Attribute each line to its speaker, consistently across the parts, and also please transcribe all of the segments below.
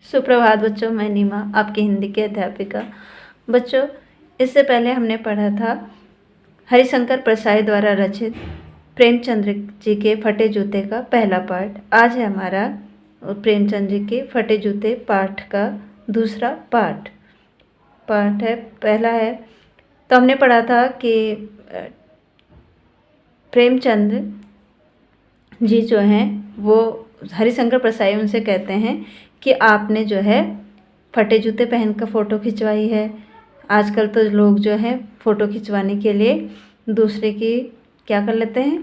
Speaker 1: सुप्रभात बच्चों, मैं नीमा आपकी हिंदी की अध्यापिका। बच्चों, इससे पहले हमने पढ़ा था हरिशंकर प्रसाई द्वारा रचित प्रेमचंद्र जी के फटे जूते का पहला पाठ। आज है हमारा प्रेमचंद जी के फटे जूते पाठ का दूसरा पाठ है। पहला है तो हमने पढ़ा था कि प्रेमचंद जी जो हैं वो हरिशंकर प्रसाई उनसे कहते हैं कि आपने जो है फटे जूते पहन कर फ़ोटो खिंचवाई है। आजकल तो लोग जो है फ़ोटो खिंचवाने के लिए दूसरे की क्या कर लेते हैं,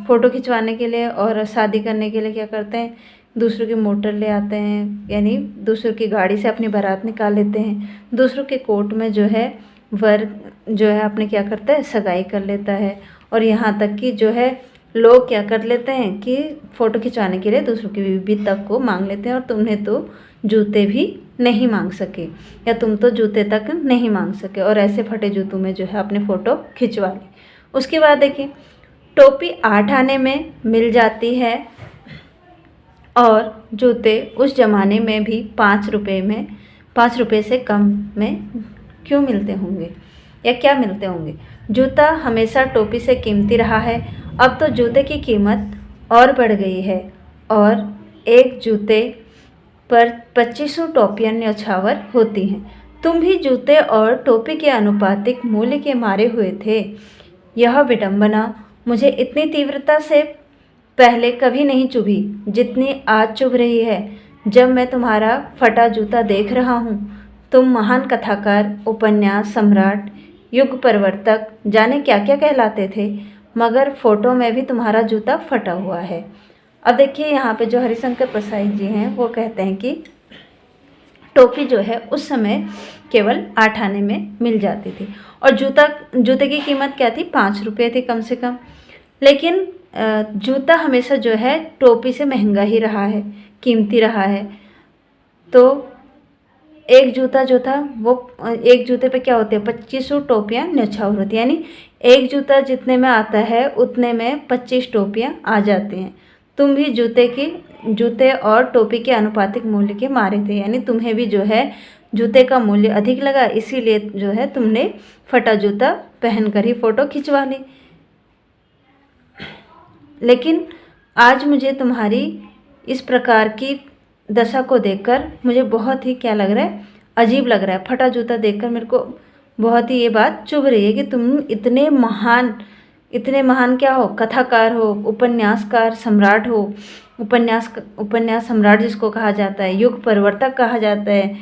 Speaker 1: फ़ोटो खिंचवाने के लिए और शादी करने के लिए क्या करते हैं, दूसरों की मोटर ले आते हैं, यानी दूसरों की गाड़ी से अपनी बारात निकाल लेते हैं। दूसरों के कोर्ट में जो है वर जो है अपने क्या करता है, सगाई कर लेता है। और यहाँ तक कि जो है लोग क्या कर लेते हैं कि फ़ोटो खिंचवाने के लिए दूसरों की बीवी तक को मांग लेते हैं, और तुम्हें तो जूते भी नहीं मांग सके, या तुम तो जूते तक नहीं मांग सके, और ऐसे फटे जूतों में जो है अपने फ़ोटो खिंचवा ली। उसके बाद देखिए, टोपी 8 आने में मिल जाती है, और जूते उस ज़माने में भी 5 रुपये से कम में क्यों मिलते होंगे, या क्या मिलते होंगे। जूता हमेशा टोपी से कीमती रहा है। अब तो जूते की कीमत और बढ़ गई है, और एक जूते पर 2500 टोपियाँ न्यौछावर होती हैं। तुम भी जूते और टोपी के अनुपातिक मूल्य के मारे हुए थे। यह विडंबना मुझे इतनी तीव्रता से पहले कभी नहीं चुभी जितनी आज चुभ रही है, जब मैं तुम्हारा फटा जूता देख रहा हूँ। तुम महान कथाकार, उपन्यास सम्राट, युग परिवर्तक, जाने क्या क्या कहलाते थे, मगर फ़ोटो में भी तुम्हारा जूता फटा हुआ है। अब देखिए, यहाँ पे जो हरिशंकर प्रसाई जी हैं वो कहते हैं कि टोपी जो है उस समय केवल 8 आने में मिल जाती थी, और जूते की कीमत क्या थी, 5 रुपये थी कम से कम। लेकिन जूता हमेशा जो है टोपी से महंगा ही रहा है, कीमती रहा है। तो एक जूता जो था वो, एक जूते पे क्या होते हैं, 2500 टोपियाँ न्यौछावर होती है, यानी एक जूता जितने में आता है उतने में 25 टोपियाँ आ जाती हैं। तुम भी जूते और टोपी के अनुपातिक मूल्य के मारे थे, यानी तुम्हें भी जो है जूते का मूल्य अधिक लगा, इसीलिए जो है तुमने फटा जूता पहनकर ही फ़ोटो खिंचवा ली। लेकिन आज मुझे तुम्हारी इस प्रकार की दशा को देखकर मुझे बहुत ही क्या लग रहा है, अजीब लग रहा है। फटा जूता देखकर मेरे को बहुत ही ये बात चुभ रही है कि तुम इतने महान क्या हो, कथाकार हो, उपन्यासकार सम्राट हो, उपन्यास सम्राट जिसको कहा जाता है, युग परिवर्तक कहा जाता है,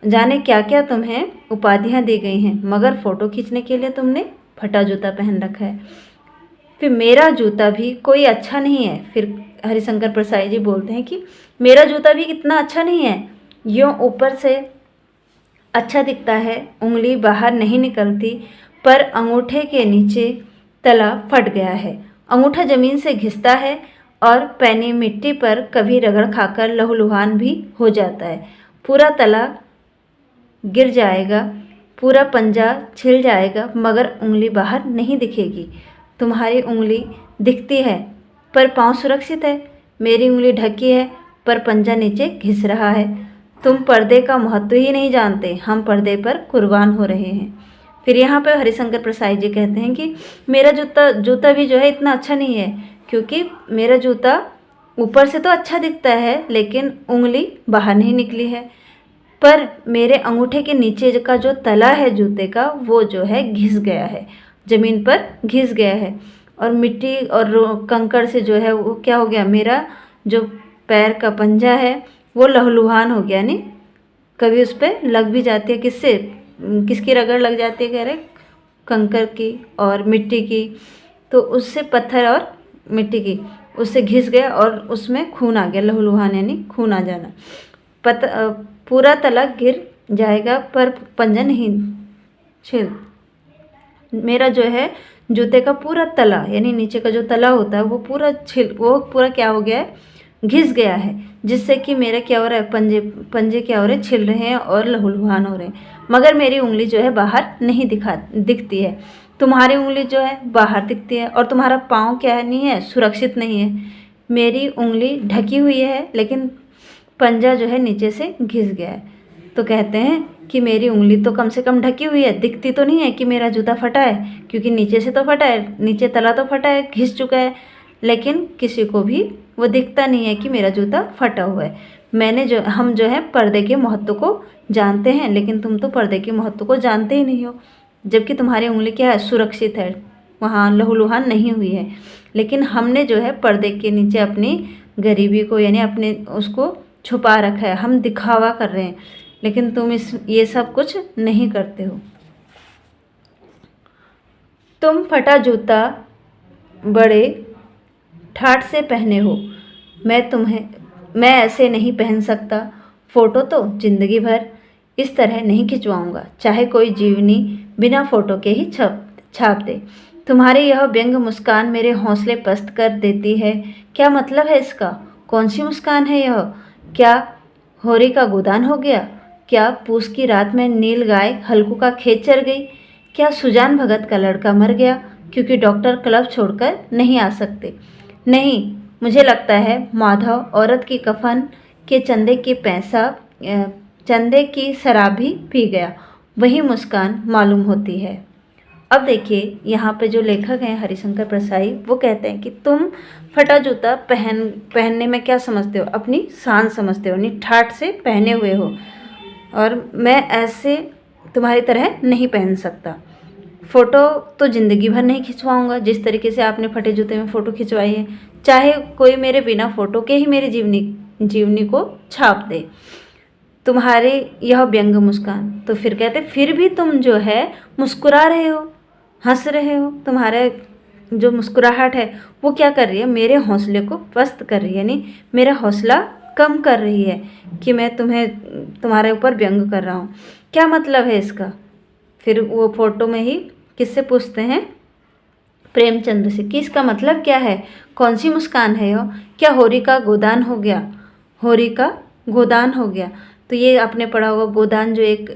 Speaker 1: जाने क्या क्या तुम्हें उपाधियाँ दी गई हैं, मगर फ़ोटो खींचने के लिए तुमने फटा जूता पहन रखा है। फिर मेरा जूता भी कोई अच्छा नहीं है। फिर हरिशंकर प्रसाई जी बोलते हैं कि मेरा जूता भी इतना अच्छा नहीं है, यूँ ऊपर से अच्छा दिखता है, उंगली बाहर नहीं निकलती, पर अंगूठे के नीचे तला फट गया है। अंगूठा ज़मीन से घिसता है, और पैनी मिट्टी पर कभी रगड़ खाकर लहूलुहान भी हो जाता है। पूरा तला गिर जाएगा, पूरा पंजा छिल जाएगा, मगर उंगली बाहर नहीं दिखेगी। तुम्हारी उंगली दिखती है पर पाँव सुरक्षित है, मेरी उंगली ढकी है पर पंजा नीचे घिस रहा है। तुम पर्दे का महत्व ही नहीं जानते, हम पर्दे पर कुर्बान हो रहे हैं। फिर यहाँ पर हरिशंकर प्रसाई जी कहते हैं कि मेरा जूता भी जो है इतना अच्छा नहीं है, क्योंकि मेरा जूता ऊपर से तो अच्छा दिखता है, लेकिन उंगली बाहर नहीं निकली है, पर मेरे अंगूठे के नीचे का जो तला है जूते का, वो जो है घिस गया है, ज़मीन पर घिस गया है, और मिट्टी और कंकड़ से जो है वो क्या हो गया, मेरा जो पैर का पंजा है वो लहूलुहान हो गया, यानी कभी उस पर लग भी जाती है, किसकी रगड़ लग जाती है, कह रहे कंकड़ की और मिट्टी की, तो उससे पत्थर और मिट्टी की उससे घिस गया, और उसमें खून आ गया, लहूलुहान यानी खून आ जाना। पूरा तला गिर जाएगा पर पंजा नहीं छिल। मेरा जो है जूते का पूरा तला, यानी नीचे का जो तला होता है वो पूरा क्या हो गया है, घिस गया है, जिससे कि मेरा क्या हो रहा है, पंजे क्या हो रहे हैं, छिल रहे हैं और लहूलुहान हो रहे हैं, मगर मेरी उंगली जो है बाहर नहीं दिखती है। तुम्हारी उंगली जो है बाहर दिखती है, और तुम्हारा पाँव क्या है, नहीं है, सुरक्षित नहीं है। मेरी उंगली ढकी हुई है, लेकिन पंजा जो है नीचे से घिस गया है। तो कहते हैं कि मेरी उंगली तो कम से कम ढकी हुई है, दिखती तो नहीं है कि मेरा जूता फटा है, क्योंकि नीचे से तो फटा है, नीचे तला तो फटा है, घिस चुका है, लेकिन किसी को भी वो दिखता नहीं है कि मेरा जूता फटा हुआ है। हम जो है पर्दे के महत्व को जानते हैं, लेकिन तुम तो पर्दे के महत्व को जानते ही नहीं हो, जबकि तुम्हारी उंगली क्या है, सुरक्षित है, वहाँ लहूलुहान नहीं हुई है। लेकिन हमने जो है पर्दे के नीचे अपनी गरीबी को यानी अपने उसको छुपा रखा है, हम दिखावा कर रहे हैं, लेकिन तुम ये सब कुछ नहीं करते हो। तुम फटा जूता बड़े ठाठ से पहने हो, मैं ऐसे नहीं पहन सकता। फ़ोटो तो ज़िंदगी भर इस तरह नहीं खिंचवाऊंगा, चाहे कोई जीवनी बिना फ़ोटो के ही छाप दे। तुम्हारी यह व्यंग मुस्कान मेरे हौसले पस्त कर देती है। क्या मतलब है इसका? कौन सी मुस्कान है यह? क्या होरी का गोदान हो गया? क्या पूस की रात में नील गाय हल्कू का खेत चर गई? क्या सुजान भगत का लड़का मर गया क्योंकि डॉक्टर क्लब छोड़कर नहीं आ सकते? नहीं, मुझे लगता है माधव औरत की कफन के चंदे की शराब भी पी गया, वही मुस्कान मालूम होती है। अब देखिए यहाँ पे जो लेखक हैं हरिशंकर प्रसाई, वो कहते हैं कि तुम फटा जूता पहनने में क्या समझते हो? अपनी शान समझते हो, नहीं ठाठ से पहने हुए हो, और मैं ऐसे तुम्हारी तरह नहीं पहन सकता। फ़ोटो तो ज़िंदगी भर नहीं खिंचवाऊंगा जिस तरीके से आपने फटे जूते में फ़ोटो खिंचवाई है, चाहे कोई मेरे बिना फ़ोटो के ही मेरी जीवनी को छाप दे। तुम्हारे यह व्यंग मुस्कान, तो फिर कहते फिर भी तुम जो है मुस्कुरा रहे हो, हंस रहे हो। तुम्हारे जो मुस्कुराहट है वो क्या कर रही है? मेरे हौसले को पस्त कर रही है, यानी मेरा हौसला कम कर रही है कि मैं तुम्हारे ऊपर व्यंग कर रहा हूँ। क्या मतलब है इसका? फिर वो फ़ोटो में ही किससे पूछते हैं? प्रेमचंद से, कि इसका मतलब क्या है? कौन सी मुस्कान है यह? क्या होरी का गोदान हो गया? होरी का गोदान हो गया, तो ये आपने पढ़ा होगा गोदान, जो एक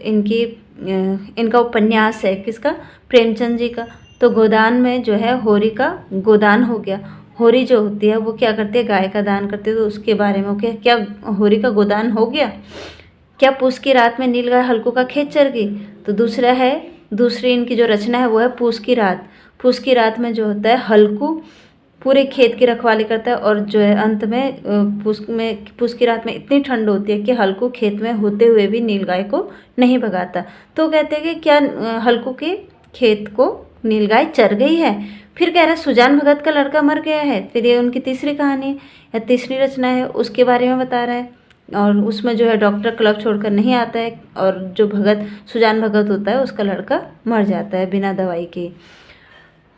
Speaker 1: इनका उपन्यास है, किसका? प्रेमचंद जी का। तो गोदान में जो है होरी का गोदान हो गया। होरी जो होती है वो क्या करती है? गाय का दान करती है, तो उसके बारे में क्या होरी का गोदान हो गया? क्या पूस की रात में नील गाय हल्कू का खेत चर गई? तो दूसरी इनकी जो रचना है वो है पूस की रात। पूस की रात में जो होता है हल्कू पूरे खेत की रखवाली करता है, और जो है अंत में पूस की रात में इतनी ठंड होती है कि हल्कू खेत में होते हुए भी नीलगाय को नहीं भगाता। तो कहते हैं कि क्या हल्कू के खेत को नीलगाय चर गई है? फिर कह रहा है सुजान भगत का लड़का मर गया है। फिर ये उनकी तीसरी कहानी है या तीसरी रचना है, उसके बारे में बता रहा है, और उसमें जो है डॉक्टर क्लब छोड़कर नहीं आता है, और जो सुजान भगत होता है उसका लड़का मर जाता है बिना दवाई के।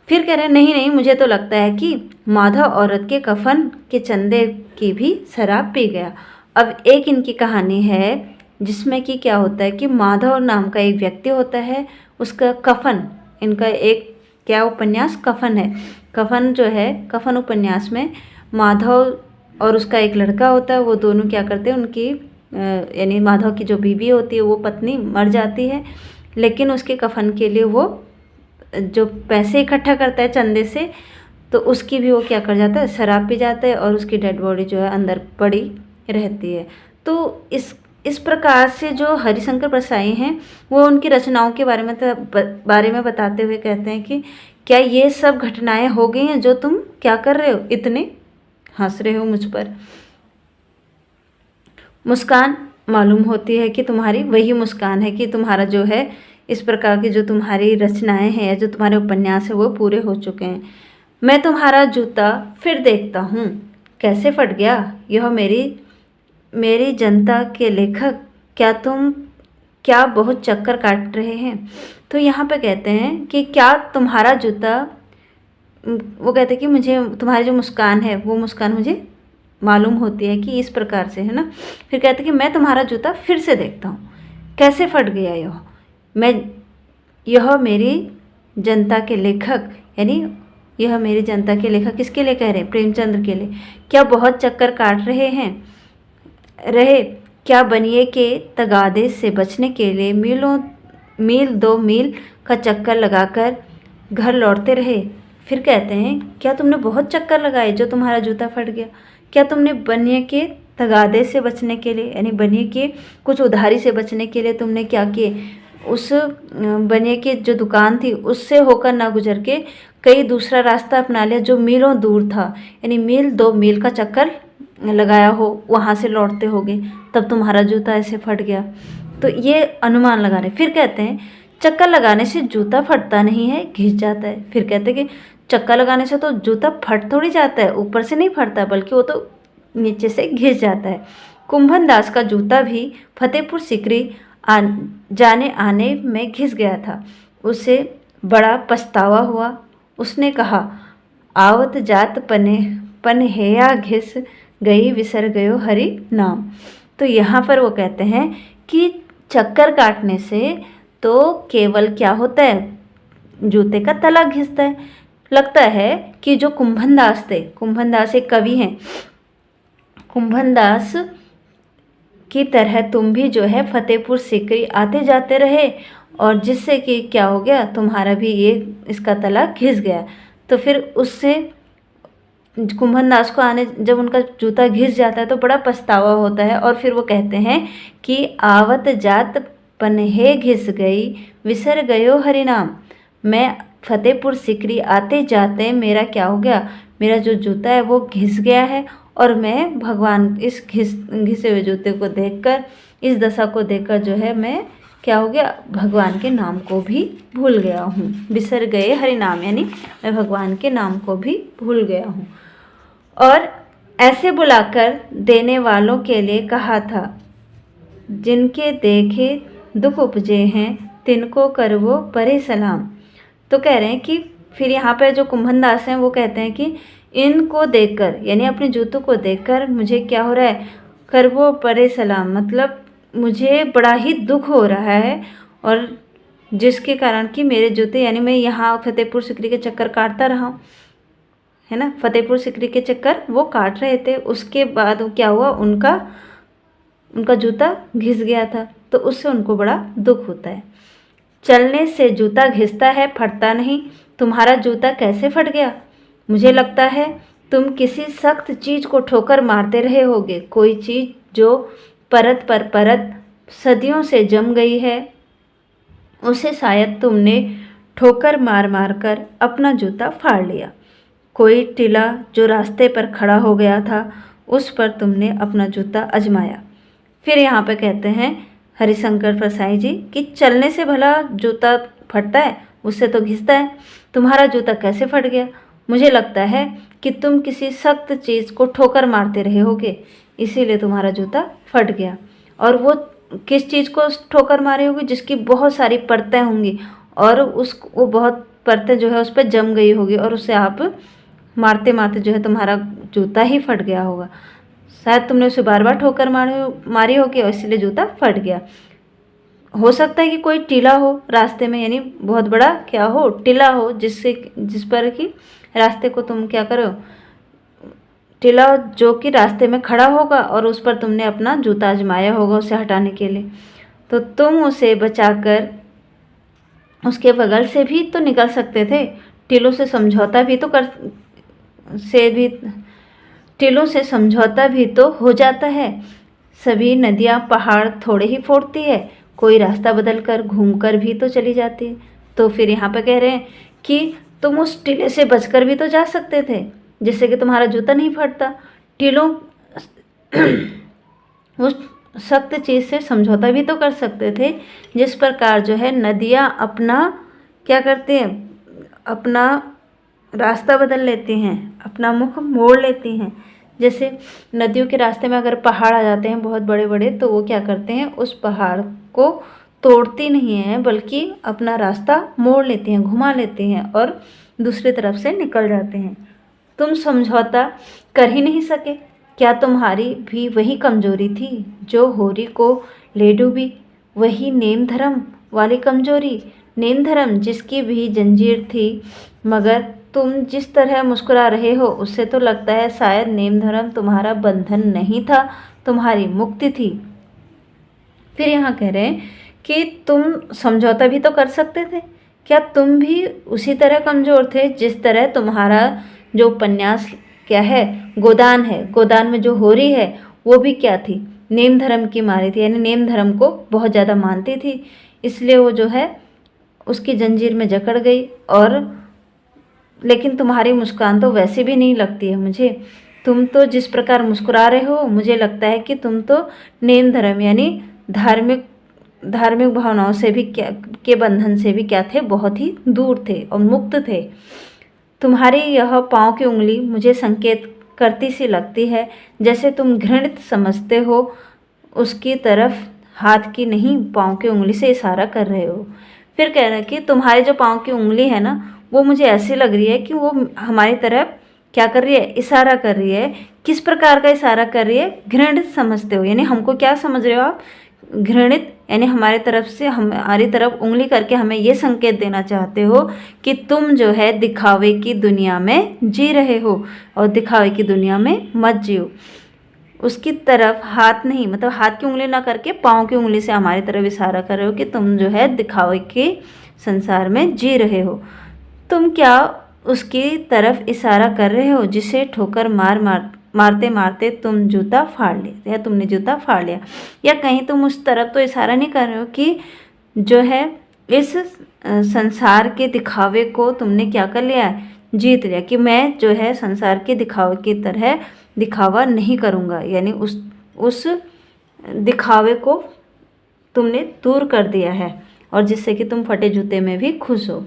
Speaker 1: फिर कह रहे हैं नहीं, मुझे तो लगता है कि माधव औरत के कफन के चंदे की भी शराब पी गया। अब एक इनकी कहानी है जिसमें कि क्या होता है कि माधव नाम का एक व्यक्ति होता है, उसका कफन, इनका एक क्या उपन्यास कफन है। कफन जो है, कफन उपन्यास में माधव और उसका एक लड़का होता है, वो दोनों क्या करते हैं, उनकी यानी माधव की जो बीवी होती है वो पत्नी मर जाती है, लेकिन उसके कफन के लिए वो जो पैसे इकट्ठा करता है चंदे से, तो उसकी भी वो क्या कर जाता है, शराब पी जाता है, और उसकी डेड बॉडी जो है अंदर पड़ी रहती है। तो इस प्रकार से जो हरिशंकर प्रसाई हैं वो उनकी रचनाओं के बारे में बताते हुए कहते हैं कि क्या ये सब घटनाएं हो गई हैं जो तुम क्या कर रहे हो, इतने हंस रहे हो मुझ पर। मुस्कान मालूम होती है कि तुम्हारी वही मुस्कान है कि तुम्हारा जो है इस प्रकार की जो तुम्हारी रचनाएं हैं या जो तुम्हारे उपन्यास है वो पूरे हो चुके हैं। मैं तुम्हारा जूता फिर देखता हूँ, कैसे फट गया यह मेरी जनता के लेखक, क्या बहुत चक्कर काट रहे हैं। तो यहाँ पे कहते हैं कि क्या तुम्हारा जूता, वो कहते हैं कि मुझे तुम्हारी जो मुस्कान है वो मुस्कान मुझे मालूम होती है कि इस प्रकार से है ना। फिर कहते हैं कि मैं तुम्हारा जूता फिर से देखता हूँ, कैसे फट गया यह मेरी जनता के लेखक, यानी यह मेरी जनता के लेखक किसके लिए कह रहे हैं? प्रेमचंद्र के लिए। क्या बहुत चक्कर काट रहे क्या बनिए के तगादे से बचने के लिए मील 2 मील का चक्कर लगाकर घर लौटते रहे। फिर कहते हैं क्या तुमने बहुत चक्कर लगाए जो तुम्हारा जूता फट गया? क्या तुमने बनिए के तगादे से बचने के लिए, यानी बनिए की कुछ उधारी से बचने के लिए तुमने क्या किए, उस बनिए की जो दुकान थी उससे होकर ना गुजर के कई दूसरा रास्ता अपना लिया जो मीलों दूर था, यानी मील 2 मील का चक्कर लगाया हो, वहाँ से लौटते होगे, तब तुम्हारा जूता ऐसे फट गया। तो ये अनुमान लगा रहे। फिर कहते हैं चक्कर लगाने से जूता फटता नहीं है, घिस जाता है। फिर कहते हैं कि चक्कर लगाने से तो जूता फट थोड़ी जाता है, ऊपर से नहीं फटता बल्कि वो तो नीचे से घिस जाता है। कुंभन दास का जूता भी फतेहपुर सिकरी जाने आने में घिस गया था। उसे बड़ा पछतावा हुआ। उसने कहा, आवत जात पनहेया घिस गई विसर गयो हरि नाम। तो यहाँ पर वो कहते हैं कि चक्कर काटने से तो केवल क्या होता है, जूते का तला घिसता है। लगता है कि जो कुंभन दास थे, कुंभन दास एक कवि हैं, कुंभन दास की तरह तुम भी जो है फतेहपुर सिकरी आते जाते रहे और जिससे कि क्या हो गया, तुम्हारा भी ये इसका तला घिस गया। तो फिर उससे कुंभन दास को आने जब उनका जूता घिस जाता है तो बड़ा पछतावा होता है। और फिर वो कहते हैं कि आवत जात पनहे घिस गई विसर गयो हरि नाम। मैं फतेहपुर सिकरी आते जाते मेरा क्या हो गया, मेरा जो जूता है वो घिस गया है और मैं भगवान इस घिसे हुए जूते को देखकर, इस दशा को देखकर जो है मैं क्या हो गया, भगवान के नाम को भी भूल गया हूँ। बिसर गए हरि नाम, यानी मैं भगवान के नाम को भी भूल गया हूँ। और ऐसे बुलाकर देने वालों के लिए कहा था, जिनके देखे दुख उपजे हैं तिनको करवो परे सलाम। तो कह रहे हैं कि फिर यहाँ पे जो कुंभन दास हैं वो कहते हैं कि इनको देखकर, यानी अपने जूतों को देखकर मुझे क्या हो रहा है, करवो परे सलाम, मतलब मुझे बड़ा ही दुख हो रहा है। और जिसके कारण कि मेरे जूते, यानी मैं यहाँ फतेहपुर सिकरी के चक्कर काटता रहा हूँ, है ना, फतेहपुर सिकरी के चक्कर वो काट रहे थे। उसके बाद क्या हुआ, उनका जूता घिस गया था, तो उससे उनको बड़ा दुख होता है। चलने से जूता घिसता है, फटता नहीं। तुम्हारा जूता कैसे फट गया? मुझे लगता है तुम किसी सख्त चीज़ को ठोकर मारते रहे होगे, कोई चीज़ जो परत पर परत सदियों से जम गई है, उसे शायद तुमने ठोकर मार मार कर अपना जूता फाड़ लिया। कोई टीला जो रास्ते पर खड़ा हो गया था, उस पर तुमने अपना जूता आजमाया। फिर यहाँ पे कहते हैं हरिशंकर प्रसाई जी कि चलने से भला जूता फटता है, उससे तो घिसता है। तुम्हारा जूता कैसे फट गया? मुझे लगता है कि तुम किसी सख्त चीज़ को ठोकर मारते रहे होगे, इसीलिए तुम्हारा जूता फट गया। और वो किस चीज़ को ठोकर मारे होगी? जिसकी बहुत सारी परतें होंगी और वो बहुत परतें जो है उस पर जम गई होगी और उससे आप मारते मारते जो है तुम्हारा जूता ही फट गया होगा। शायद तुमने उसे बार बार ठोकर मारी होगी और इसलिए जूता फट गया। हो सकता है कि कोई टीला हो रास्ते में, यानी बहुत बड़ा क्या हो, टीला हो, जिस पर कि रास्ते को तुम क्या करो, टीला जो कि रास्ते में खड़ा होगा और उस पर तुमने अपना जूता आजमाया होगा उसे हटाने के लिए। तो तुम उसे बचाकर उसके बगल से भी तो निकल सकते थे। टीलों से समझौता भी तो हो जाता है। सभी नदियाँ पहाड़ थोड़े ही फोड़ती है, कोई रास्ता बदलकर घूमकर भी तो चली जाती है। तो फिर यहाँ पे कह रहे हैं कि तुम उस टीले से बचकर भी तो जा सकते थे, जिससे कि तुम्हारा जूता नहीं फटता। टीलों उस सख्त चीज़ से समझौता भी तो कर सकते थे, जिस प्रकार जो है नदियाँ अपना क्या करती हैं, अपना रास्ता बदल लेती हैं, अपना मुख मोड़ लेती हैं। जैसे नदियों के रास्ते में अगर पहाड़ आ जाते हैं बहुत बड़े बड़े, तो वो क्या करते हैं, उस पहाड़ को तोड़ती नहीं हैं बल्कि अपना रास्ता मोड़ लेती हैं, घुमा लेती हैं और दूसरी तरफ से निकल जाते हैं। तुम समझौता कर ही नहीं सके। क्या तुम्हारी भी वही कमजोरी थी जो होरी को ले डूबी? वही नेम धर्म वाली कमजोरी, नेम धर्म जिसकी भी जंजीर थी, मगर तुम जिस तरह मुस्कुरा रहे हो उससे तो लगता है शायद नेम धर्म तुम्हारा बंधन नहीं था, तुम्हारी मुक्ति थी। फिर यहाँ कह रहे हैं कि तुम समझौता भी तो कर सकते थे। क्या तुम भी उसी तरह कमज़ोर थे जिस तरह तुम्हारा जो उपन्यास क्या है, गोदान है, गोदान में जो होरी है वो भी क्या थी, नेम धर्म की मारी थी, यानी नेम धर्म को बहुत ज़्यादा मानती थी, इसलिए वो जो है उसकी जंजीर में जकड़ गई। और लेकिन तुम्हारी मुस्कान तो वैसे भी नहीं लगती है मुझे, तुम तो जिस प्रकार मुस्कुरा रहे हो मुझे लगता है कि तुम तो नेम धर्म यानी धार्मिक भावनाओं से भी क्या के बंधन से भी क्या थे, बहुत ही दूर थे और मुक्त थे। तुम्हारी यह पाँव की उंगली मुझे संकेत करती सी लगती है, जैसे तुम घृणित समझते हो उसकी तरफ हाथ की नहीं पाँव की उंगली से इशारा कर रहे हो। फिर कह रहे हैं कि तुम्हारी जो पाँव की उंगली है ना, वो मुझे ऐसी लग रही है कि वो हमारी तरफ क्या कर रही है, इशारा कर रही है। किस प्रकार का इशारा कर रही है, घृणित समझते हो, यानी हमको क्या समझ रहे हो आप, घृणित, यानी हमारी तरफ से हमारी तरफ उंगली करके हमें ये संकेत देना चाहते हो कि तुम जो है दिखावे की दुनिया में जी रहे हो और दिखावे की दुनिया में मत जियो। उसकी तरफ हाथ नहीं, मतलब हाथ की उंगली ना करके पाँव की उंगली से हमारी तरफ इशारा कर रहे हो कि तुम जो है दिखावे के संसार में जी रहे हो। तुम क्या उसकी तरफ इशारा कर रहे हो जिसे ठोकर मारते मारते तुम जूता फाड़ लिया, या तुमने जूता फाड़ लिया, या कहीं तुम उस तरफ तो इशारा नहीं कर रहे हो कि जो है इस संसार के दिखावे को तुमने क्या कर लिया है, जीत लिया, कि मैं जो है संसार के दिखावे की तरह दिखावा नहीं करूँगा, यानी उस दिखावे को तुमने दूर कर दिया है और जिससे कि तुम फटे जूते में भी खुश हो।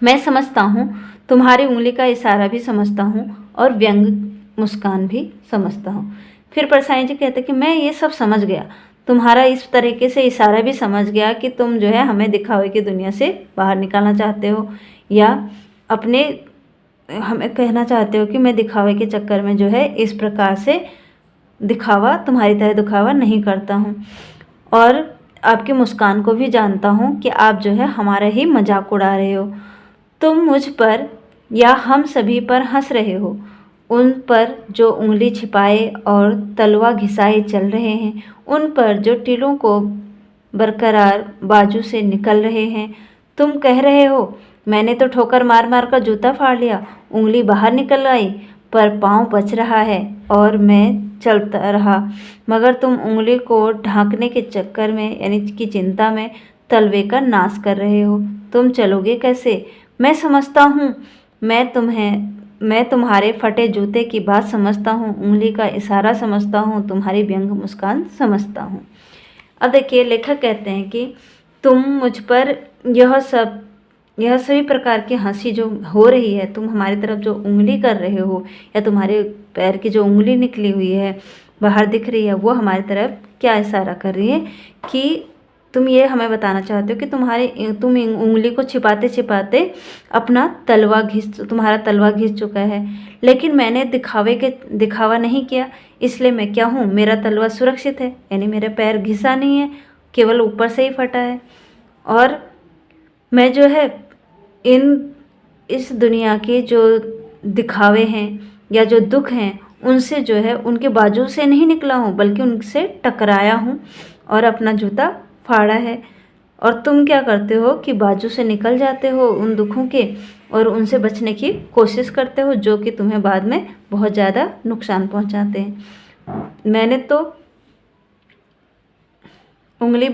Speaker 1: मैं समझता हूँ, तुम्हारी उंगली का इशारा भी समझता हूँ और व्यंग मुस्कान भी समझता हूँ। फिर परसाई जी कहते कि मैं ये सब समझ गया, तुम्हारा इस तरीके से इशारा भी समझ गया कि तुम जो है हमें दिखावे की दुनिया से बाहर निकालना चाहते हो, या अपने हमें कहना चाहते हो कि मैं दिखावे के चक्कर में जो है इस प्रकार से दिखावा, तुम्हारी तरह दिखावा नहीं करता हूँ। और आपकी मुस्कान को भी जानता हूँ कि आप जो है हमारा ही मजाक उड़ा रहे हो। तुम मुझ पर या हम सभी पर हंस रहे हो, उन पर जो उंगली छिपाए और तलवा घिसाए चल रहे हैं, उन पर जो टीलों को बरकरार बाजू से निकल रहे हैं। तुम कह रहे हो मैंने तो ठोकर मार मार कर जूता फाड़ लिया, उंगली बाहर निकल आई पर पाँव बच रहा है और मैं चलता रहा, मगर तुम उंगली को ढांकने के चक्कर में यानी कि चिंता में तलवे का नाश कर रहे हो। तुम चलोगे कैसे, मैं समझता हूँ, मैं तुम्हारे फटे जूते की बात समझता हूँ, उंगली का इशारा समझता हूँ, तुम्हारी व्यंग मुस्कान समझता हूँ। अब देखिए लेखक कहते हैं कि तुम मुझ पर यह सभी प्रकार की हंसी जो हो रही है, तुम हमारी तरफ जो उंगली कर रहे हो या तुम्हारे पैर की जो उंगली निकली हुई है बाहर दिख रही है, वो हमारी तरफ क्या इशारा कर रही है कि तुम ये हमें बताना चाहते हो कि तुम उंगली को छिपाते छिपाते तुम्हारा तलवा घिस चुका है, लेकिन मैंने दिखावा नहीं किया, इसलिए मैं क्या हूँ, मेरा तलवा सुरक्षित है, यानी मेरा पैर घिसा नहीं है, केवल ऊपर से ही फटा है। और मैं जो है इस दुनिया के जो दिखावे हैं या जो दुख हैं उनसे जो है उनके बाजू से नहीं निकला हूँ, बल्कि उनसे टकराया हूँ और अपना जूता फाड़ा है। और तुम क्या करते हो कि बाजू से निकल जाते हो उन दुखों के और उनसे बचने की कोशिश करते हो, जो कि तुम्हें बाद में बहुत ज़्यादा नुकसान पहुंचाते हैं। मैंने तो उंगली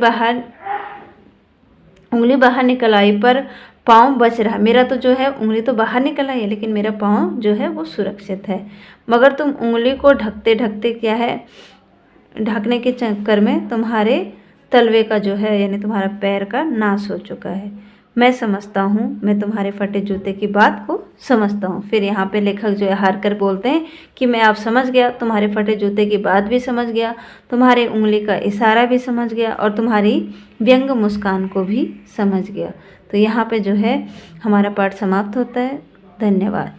Speaker 1: बाहर निकल आई पर पाँव बच रहा, मेरा तो जो है उंगली तो बाहर निकल आई है लेकिन मेरा पाँव जो है वो सुरक्षित है, मगर तुम उंगली को ढकते ढकते क्या है, ढकने के चक्कर में तुम्हारे तलवे का जो है यानी तुम्हारा पैर का नाश हो चुका है। मैं समझता हूँ, मैं तुम्हारे फटे जूते की बात को समझता हूँ। फिर यहाँ पे लेखक जो है हार कर बोलते हैं कि मैं आप समझ गया, तुम्हारे फटे जूते की बात भी समझ गया, तुम्हारे उंगली का इशारा भी समझ गया और तुम्हारी व्यंग मुस्कान को भी समझ गया। तो यहाँ पे जो है हमारा पाठ समाप्त होता है। धन्यवाद।